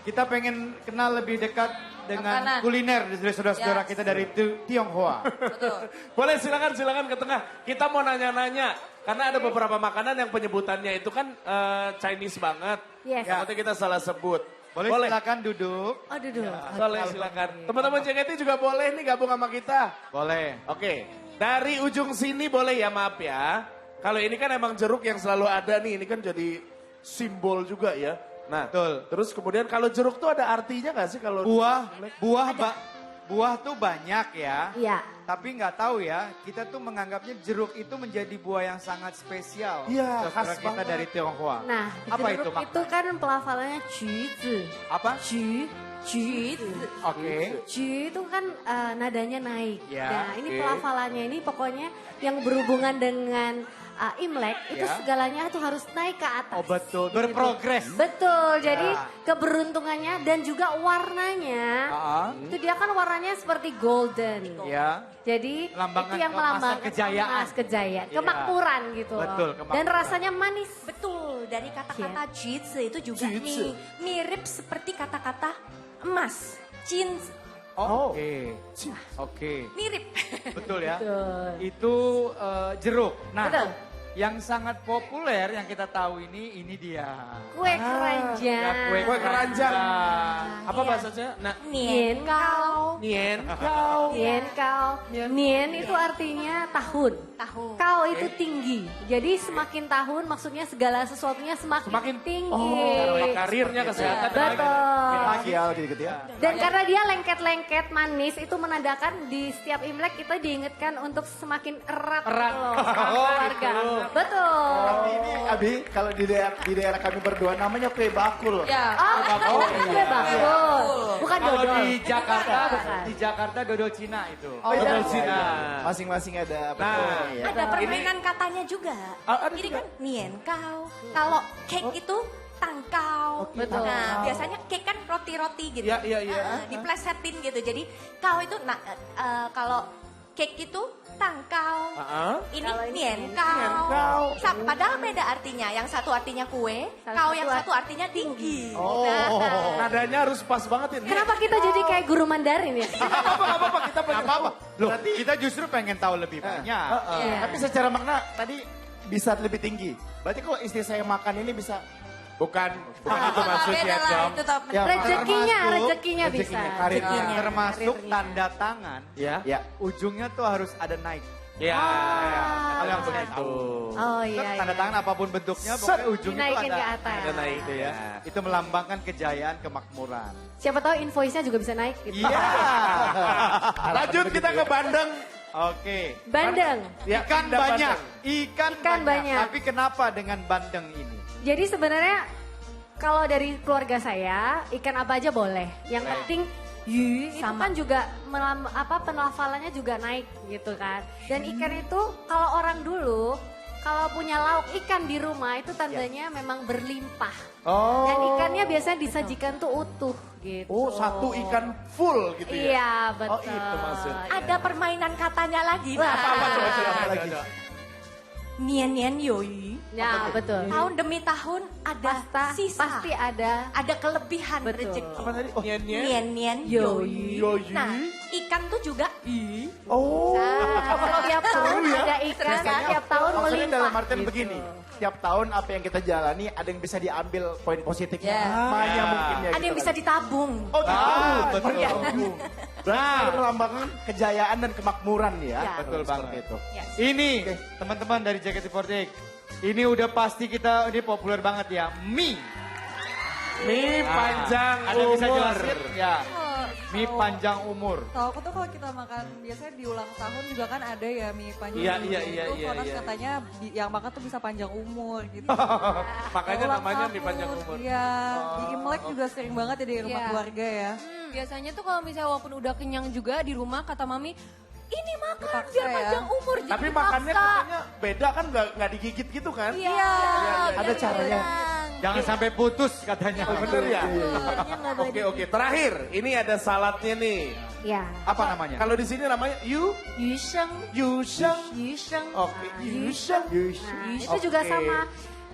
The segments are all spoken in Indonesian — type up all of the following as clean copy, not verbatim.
Kita pengen kenal lebih dekat dengan Makanan. kuliner dari saudara-saudara Yes. kita dari Tionghoa. Betul. Boleh silakan ke tengah. Kita mau nanya-nanya. Karena ada beberapa makanan yang penyebutannya itu kan Chinese banget. Yes. Yang penting kita salah sebut. Boleh silakan duduk. Oh duduk. Boleh silakan. Teman-teman JKT juga boleh nih gabung sama kita. Boleh. Oke. Dari ujung sini boleh ya, maaf ya. Kalau ini kan emang jeruk yang selalu ada nih. Ini kan jadi simbol juga ya. Nah, Betul. terus kemudian kalau jeruk tuh ada artinya gak sih kalau Buah tuh banyak ya. Iya. Tapi nggak tahu ya, kita tuh menganggapnya jeruk itu menjadi buah yang sangat spesial. Iya, saudara khas kita banget. dari Tionghoa. Nah, Apa itu jeruk maknanya? itu kan pelafalannya cuzi. Apa? Cuzi. Oke. Ju itu kan nadanya naik. Ya, Nah, ini oke. pelafalannya ini pokoknya yang berhubungan dengan Imlek itu Ya. segalanya tuh harus naik ke atas. Oh betul, berprogres. Betul. Jadi Ya. keberuntungannya dan juga warnanya itu dia kan warnanya seperti golden. Ya. Jadi Melambangkan itu yang keemasan, melambangkan kejayaan. emas, kejayaan, Iya. kemakmuran gitu loh. Betul, Dan kemakmuran. rasanya manis. Betul, dari kata-kata jitsu itu juga Jitsu. mirip seperti kata-kata emas. Jin, Oke. Oke. mirip. Betul ya. Betul. Itu jeruk. Nah, Betul. yang sangat populer yang kita tahu ini dia. Kue keranjang. Ya, Kue keranjang. Apa Iya. bahasanya? Nah, Nien kau. nien kau. Nien kau. Nien itu artinya tahun. Tahu. Kau itu tinggi. Jadi semakin tahun maksudnya segala sesuatunya semakin tinggi. Karirnya, kesehatan. Betul. Magial gitu ya. Dan karena dia lengket-lengket manis itu menandakan di setiap Imlek kita diingatkan untuk semakin erat, gitu loh, sama keluarga. Betul. Ini Abi kalau di daerah kami berdua namanya kue bakul. Ya. Oh, kue bakul. Bukan Kalau dodol. di Jakarta, Bukan. di Jakarta dodol Cina itu. Oh, dodol Iya, Cina. iya. Masing-masing ada betul. ya. Ada permainan katanya juga. Ada Ini juga? kan nien kau. Kalau cake itu tangkau. Betul. Nah, biasanya cake kan roti-roti gitu. Iya, iya, iya. Diplesetin gitu. Jadi kau itu kalau cake itu tangkau. Ini Kalau ini nien nien kau. Padahal beda artinya. Yang satu artinya kue, kau yang satu artinya tinggi. Nah, Nadanya harus pas banget ini. Kenapa kita jadi kayak guru Mandarin ya? Gak apa-apa, kita pengen tahu. Loh, kita justru pengen tahu lebih banyak. Iya. Tapi secara makna tadi bisa lebih tinggi. Berarti kalau istri saya makan ini bisa Bukan itu maksudnya, Beda lah, Jom. itu top. Ya, Rezekinya bisa. rezekinya, karirnya. Rezekinya. Termasuk Karirnya. tanda tangan. Ya. ya. Ujungnya tuh harus ada naik. Ya. Kalau yang begitu. Oh Kan iya. tanda iya. tangan apapun bentuknya, pokoknya ujungnya tuh Dinaikin ada. ke atas. Ada naik itu ya. Itu melambangkan kejayaan, kemakmuran. Siapa tahu invoice-nya juga bisa naik gitu. Iya. Lanjut kita ke Bandeng. Oke. Bandeng. Ya, Ikan Bandeng. banyak. Ikan banyak. Tapi kenapa dengan bandeng ini? Jadi sebenarnya kalau dari keluarga saya ikan apa aja boleh. Yang penting itu kan juga penelafalannya juga naik gitu kan. Dan ikan itu kalau orang dulu kalau punya lauk ikan di rumah itu tandanya memang berlimpah. Oh. Dan ikannya biasanya disajikan tuh utuh gitu. Oh, satu ikan full gitu ya. Iya betul. Oh, itu maksudnya. ada permainan katanya lagi. Apa coba Apa lagi? Nien yoi. Ya betul. Tahun demi tahun ada sisa. Pasti ada. Ada kelebihan Betul. rezeki. Apa tadi? Oh, Nien Yoi. Yoi. Nah, ikan tuh juga Oh. Nah, setiap tahun ada ikan, setiap tahun Maksudnya melimpah. dalam artian gitu. begini. Tiap tahun apa yang kita jalani ada yang bisa diambil poin positifnya. Ya. Banyak mungkin ya. ada yang bisa ditabung. Oh gitu. betul. Berarti itu melambangkan kejayaan dan kemakmuran ya. Ya. Betul banget. Seperti itu. Ini teman-teman dari JKT48. Ini udah pasti kita ini populer banget ya. Mie. Mie panjang Ada bisa umur. jelasin? Ya. Mie Kalau- panjang umur. Tahu aku tuh kalau kita makan biasanya di ulang tahun juga kan ada ya mie panjang Iya, umur. iya, Itu iya, iya, konon iya. katanya yang makan tuh bisa panjang umur gitu. Makanya Ulang namanya mie tahun, panjang umur. Iya, di Imlek juga sering banget ya di rumah Iya. keluarga ya. Biasanya tuh kalau misalnya walaupun udah kenyang juga di rumah kata mami, ini makan Dipaksa biar ya. panjang umur. Jadi Tapi dipaksa. makannya katanya beda kan nggak digigit gitu kan? Iya. Ada caranya. Jangan sampai putus katanya. Oh, bener ya? Umurnya nggak boleh Oke, terakhir ini ada saladnya nih. Ya. Apa namanya? Kalau di sini namanya Yusheng. yusheng. Yusheng. Oke, yusheng. Nah, itu juga Oke. sama.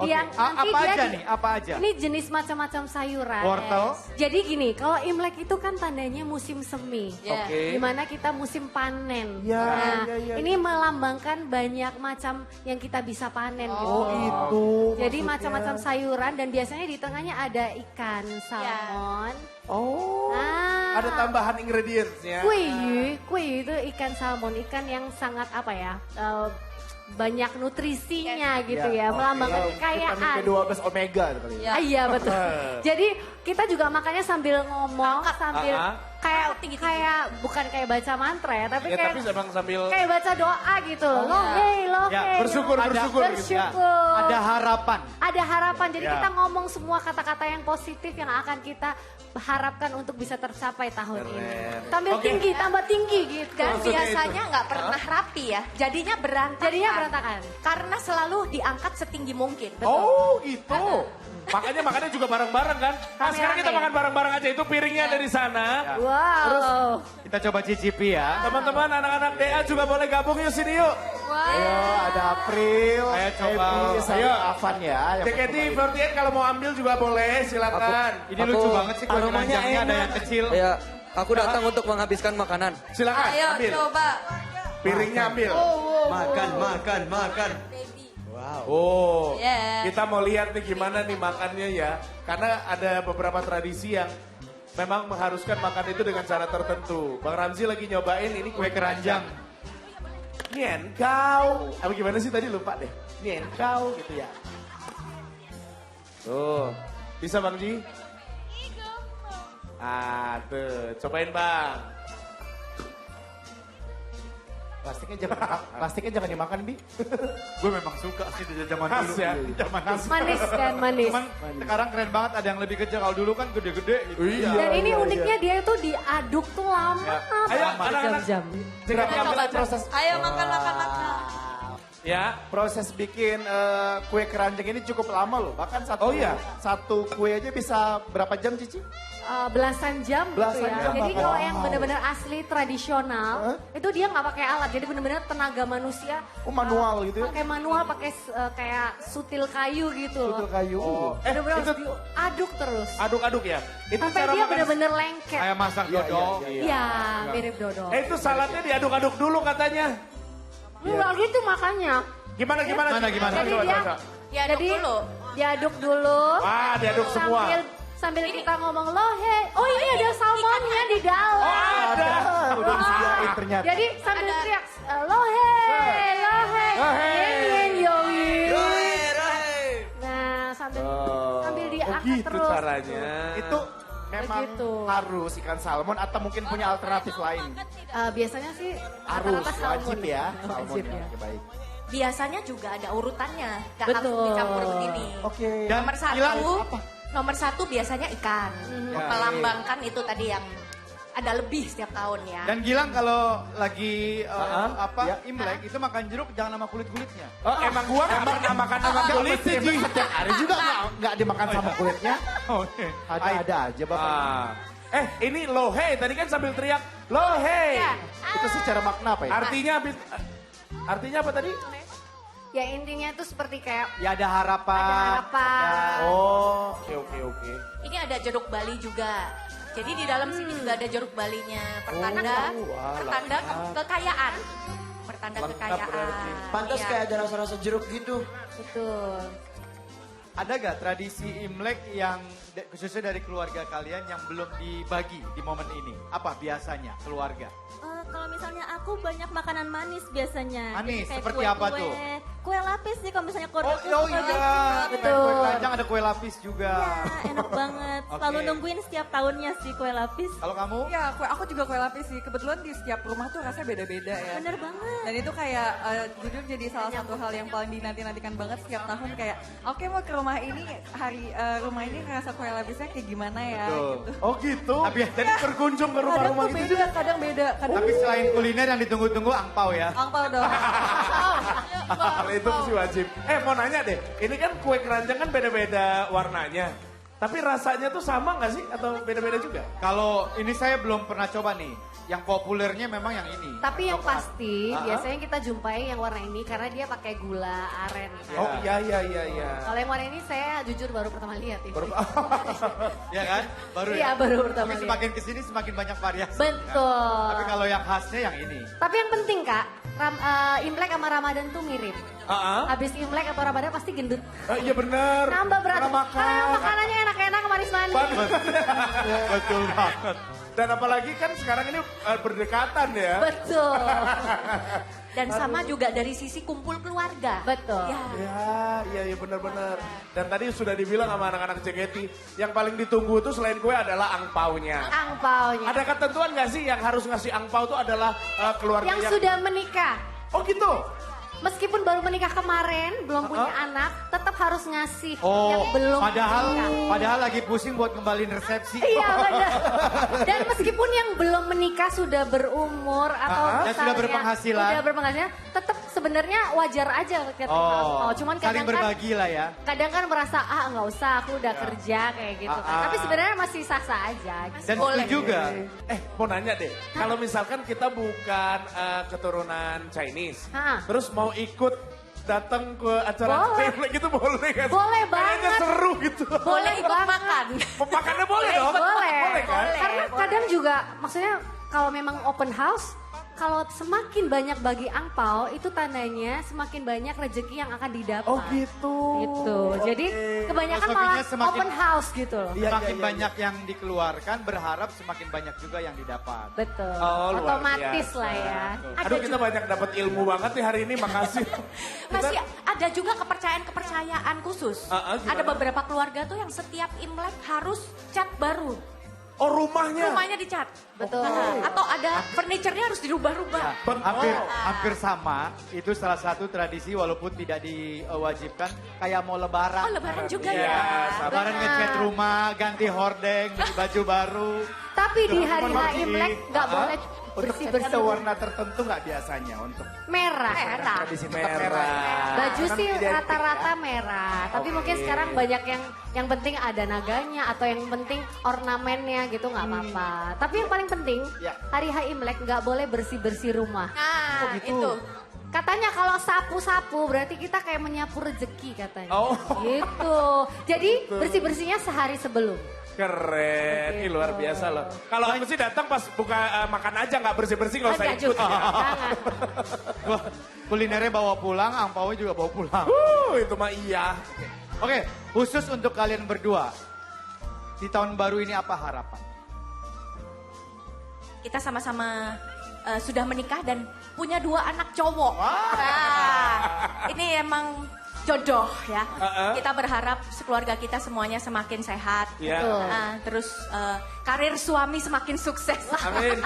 Oke. Yang nanti Apa dia aja nih? Apa aja? Ini jenis macam-macam sayuran. Wortel. Jadi gini, kalau Imlek itu kan tandanya musim semi. Ya. Oke. Dimana kita musim panen. Ya, Nah, ya, ya. ini melambangkan banyak macam yang kita bisa panen gitu. Oh itu. Jadi maksudnya. macam-macam sayuran dan biasanya di tengahnya ada ikan salmon. Oh. Ah. Ada tambahan ingredients-nya. Kue itu ikan salmon, ikan yang sangat apa ya? Banyak nutrisinya gitu ya, melambangkan Vitamin kekayaan. B12 omega itu kali ya. Ya. Ah, iya betul. Jadi kita juga makannya sambil ngomong, sambil kayak Tinggi-tinggi. kayak bukan kayak baca mantra ya, tapi Ya kayak tapi emang sambil kayak baca doa gitu loh. Loh Ya, hey. bersyukur, Ada- bersyukur. gitu. Bersyukur. Ada harapan. Ada harapan. Jadi Ya. kita ngomong semua kata-kata yang positif yang akan kita harapkan untuk bisa tercapai tahun ini. Tampil Oke. tinggi, tambah tinggi gitu. Dan Maksudnya biasanya nggak pernah rapi ya, jadinya berantakan. Jadinya berantakan. Karena selalu diangkat setinggi mungkin. Oh gitu. Makanya juga bareng-bareng kan. Nah sekarang kita makan bareng-bareng aja. Itu piringnya dari sana. Wow. Kita coba cicipi ya. Teman-teman anak-anak DA juga boleh gabung yuk sini yuk. Ayo ada April, Ayo coba. Happy, sama Ayo. Avan ya. yang JKT48 kalau mau ambil juga boleh silakan. Ini lucu banget sih kue keranjangnya ada yang kecil. Ya, aku datang untuk menghabiskan makanan. Silakan Ayo ambil. coba. Piringnya ambil. Makan. Oh, Yeah. kita mau lihat nih gimana nih makannya ya. Karena ada beberapa tradisi yang memang mengharuskan makan itu dengan cara tertentu. Bang Ramzi lagi nyobain ini kue keranjang. Nienkau. Apa gimana sih tadi lupa deh. Nienkau gitu ya. Tuh, bisa Bang Ji? Ah, tuh, cobain Bang. Plastiknya jangan dimakan, Bi. Gue memang suka sih dari zaman dulu. Khas ya? Zaman dulu. Manis kan, manis. Cuman sekarang keren banget ada yang lebih kecil. Kalau dulu kan gede-gede gitu. Iya. Dan ini uniknya dia itu diaduk tuh lama. Ayo, anak-anak. Jam-jam. JKT ambil Coba, proses. Ayo makan. Ya, Proses bikin kue keranjang ini cukup lama loh. Bahkan Oh iya? satu kue aja bisa berapa jam, Cici? Belasan jam Belasan gitu ya. jam, Jadi bahkan. kalau yang benar-benar asli tradisional, itu dia nggak pakai alat. Jadi benar-benar tenaga manusia. Oh, manual gitu ya? Pakai manual, pakai kayak sutil kayu gitu loh. Sutil kayu. Benar-benar itu harus diaduk terus. aduk-aduk ya. Itu Sampai cara dia makan. benar-benar lengket. Kayak masak dodol. Iya, mirip dodol. Itu saladnya diaduk-aduk dulu katanya. Enggak gitu makanya. Gimana? Gimana? Jadi Coba, dia, coba. Diaduk dulu. diaduk dulu. Wah, diaduk semua. Sambil kita ngomong loh, oh ini ada salmonnya di dalam. Oh, ada. Udah disediain ternyata. Jadi sambil teriak, lohe, yen yoi. Nah, sambil diangkat gitu terus. caranya. Itu memang Begitu. harus ikan salmon atau mungkin punya alternatif lain? Biasanya sih Harus, rata-rata salmon. wajib ya. Salmon Wajib ya. ya. Oke, baik. Biasanya juga ada urutannya. Gak Betul. langsung dicampur begini. Oke. Dan Nomor satu biasanya ikan. Melambangkan itu tadi yang ada lebih setiap tahun ya. Dan Gilang kalau lagi Ya. Imlek itu makan jeruk jangan sama kulit-kulitnya. Oh, emang gua gak pernah makan sama kulit sih, Ji. Setiap hari juga nggak dimakan sama kulitnya. Oke. Ada aja Bapak. Ini lohe, tadi kan sambil teriak lohe. Itu secara makna apa ya? Artinya apa tadi? Ya intinya itu seperti kayak Ya ada harapan. ada harapan. Oh, oke. Ini ada jeruk Bali juga. Jadi di dalam sini juga ada jeruk Balinya. Pertanda kekayaan. Pertanda kekayaan. Pantas Iya. kayak ada rasa-rasa jeruk gitu. Betul. Ada gak tradisi Imlek yang khususnya dari keluarga kalian yang belum dibagi di momen ini? Apa biasanya keluarga? Kalau misalnya aku banyak makanan manis biasanya. Manis, Jadi kayak seperti apa tuh? Kue lapis sih kalau misalnya keluarga aku Oh suka iya, banget. betul. Kue keranjang ada kue lapis juga. Iya, enak banget. Selalu Oke. nungguin setiap tahunnya sih kue lapis. Kalau kamu? Ya, aku juga kue lapis sih. Kebetulan di setiap rumah tuh rasanya beda-beda ya. Bener banget. Dan itu kayak jujur jadi salah satu hal yang paling dinanti-nantikan banget setiap tahun kayak oke mau ke rumah ini rumah ini rasa kue lapisnya kayak gimana ya gitu. Oh gitu. Tapi Jadi berkunjung ke Kadang rumah-rumah tuh itu beda, kadang beda. Kadang Tapi selain kuliner yang ditunggu-tunggu angpau ya. angpau dong. itu sih wajib. Mau nanya deh, ini kan kue keranjang kan beda-beda warnanya. Tapi rasanya tuh sama nggak sih atau beda-beda juga? Kalau ini saya belum pernah coba nih. Yang populernya memang yang ini. Tapi yang Coklat. pasti Ah, biasanya kita jumpai yang warna ini karena dia pakai gula aren. Oh iya. Kalau yang warna ini saya jujur baru pertama lihat ini. Ya kan? Baru Iya, ya? baru pertama Tapi lihat. semakin kesini semakin banyak variasi. Betul. Tapi kalau yang khasnya yang ini. Tapi yang penting Kak, Imlek sama Ramadan tuh mirip. Habis Imlek atau Ramadan pasti gendut. Iya benar. Nambah berat. Karena makan. Karena makanannya enak-enak manis-manis. Betul banget. Dan apalagi kan sekarang ini berdekatan ya. Betul. Dan sama juga dari sisi kumpul keluarga. Betul. Ya. Iya benar-benar. Dan tadi sudah dibilang sama anak-anak JKT, yang paling ditunggu itu selain kue adalah angpaunya. Angpaunya. Ada ketentuan nggak sih yang harus ngasih angpau itu adalah keluarga Yang sudah menikah. Oh gitu? Meskipun baru menikah kemarin, belum punya anak, tetap harus ngasih yang Oh, belum padahal menikah. padahal lagi pusing buat kembaliin resepsi. Iya benar. Dan meskipun yang belum menikah sudah berumur atau Dan sudah berpenghasilan. sudah berpenghasilan, tetap sebenarnya wajar aja ketika Oh, cuman saling kadang kan berbagi lah ya. kadang kan merasa nggak usah aku udah kerja kayak gitu kan. Tapi sebenarnya masih sah-sah aja. Dan itu juga. Mau nanya deh, kalau misalkan kita bukan keturunan Chinese, Hah. terus mau ikut datang ke acara Boleh. Imlek gitu boleh nggak sih? Boleh Kayaknya banget. seru gitu. Boleh ikut banget. makan. Makannya boleh dong? Boleh. Boleh kan? Karena kadang juga maksudnya kalau memang open house, kalau semakin banyak bagi angpau itu tandanya semakin banyak rezeki yang akan didapat. Oh gitu. Gitu. Jadi kebanyakan Filosofinya malah semakin- open house gitu loh. Semakin banyak yang dikeluarkan, berharap semakin banyak juga yang didapat. Betul. Oh, luar Otomatis biasa. lah ya. Aduh kita banyak dapat ilmu banget nih hari ini, makasih. Masih ada juga kepercayaan-kepercayaan khusus. Gimana? Ada beberapa keluarga tuh yang setiap Imlek harus cat baru. Oh rumahnya? Rumahnya dicat. Betul. Atau ada furniture-nya harus dirubah-rubah. Hampir sama, itu salah satu tradisi walaupun tidak diwajibkan, kayak mau lebaran. Oh lebaran juga Iya, ya. Lebaran ngecat rumah, ganti hordeng, beli baju baru. Tapi di hari H Mohon Imlek nggak boleh Untuk cat ada bersih-bersih. warna tertentu nggak biasanya untuk Merah. tradisi tetap merah. Baju Kan sih identik ya. rata-rata merah. Tapi mungkin sekarang banyak yang penting ada naganya atau yang penting ornamennya gitu nggak apa-apa. Tapi yang paling penting Ya. hari H Imlek nggak boleh bersih-bersih rumah. Nah, itu. Katanya kalau sapu-sapu berarti kita kayak menyapu rezeki katanya. Oh. Gitu. Jadi bersih-bersihnya sehari sebelum. Keren, ini luar biasa loh. Kalau aku sih datang pas buka makan aja nggak bersih-bersih nggak usah Enggak ikut. juga. Jangan. Wah, kulinernya bawa pulang, angpaunya juga bawa pulang. Itu mah iya. Oke, khusus untuk kalian berdua, di tahun baru ini apa harapan? Kita sama-sama sudah menikah dan punya 2 anak cowok. Nah, ini emang jodoh ya. Kita berharap sekeluarga kita semuanya semakin sehat. Iya. Betul. Nah, terus karir suami semakin sukses. Amin.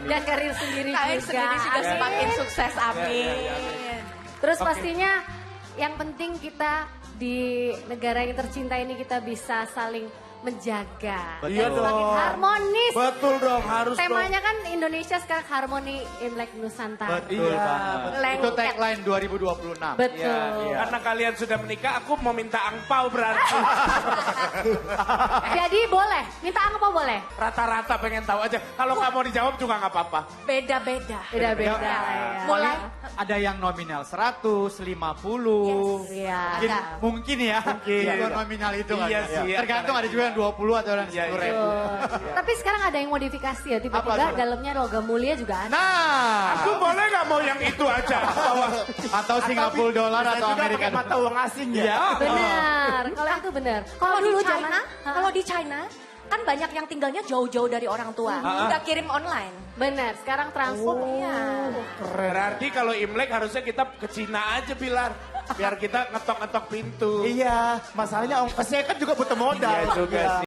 Dan karir sendiri Karir juga. sendiri juga Amin. semakin sukses. Amin. Terus pastinya yang penting kita di negara yang tercinta ini kita bisa saling menjaga. Iya Dan semakin dong. harmonis. Betul dong, harus Temanya kan Indonesia sekarang harmoni Imlek Nusantara. Betul Iya, banget. betul. Itu tagline 2026. Betul. Karena kalian sudah menikah, aku mau minta angpau berarti. Jadi boleh, minta angpau boleh. Rata-rata pengen tahu aja. Kalau nggak mau dijawab juga nggak apa-apa. Beda-beda. Beda-beda lah ya. Mulai Ada yang nominal 100, 50. Iya. Mungkin ya. Itu nominal itu kan. Iya sih, iya. Tergantung ada juga yang 20 atau yang 10 Iya, iya. ribu. Tapi sekarang ada yang modifikasi ya, tiba-tiba Apa tuh? dalamnya logam mulia juga ada. Nah, Aku boleh nggak mau yang itu aja? atau Singapura dolar Bisa atau juga Amerika pakai mata uang asing ya. Iya. Benar, kalau itu benar. Kalau dulu zaman, kalau di China kan banyak yang tinggalnya jauh-jauh dari orang tua. Udah kirim online. benar. Sekarang transport. Iya. Berarti kalau Imlek harusnya kita ke Cina aja, Pilar. Biar kita ngetok-ngetok pintu. Iya, masalahnya ongkosnya kan juga butuh modal. Iya juga Iya. sih.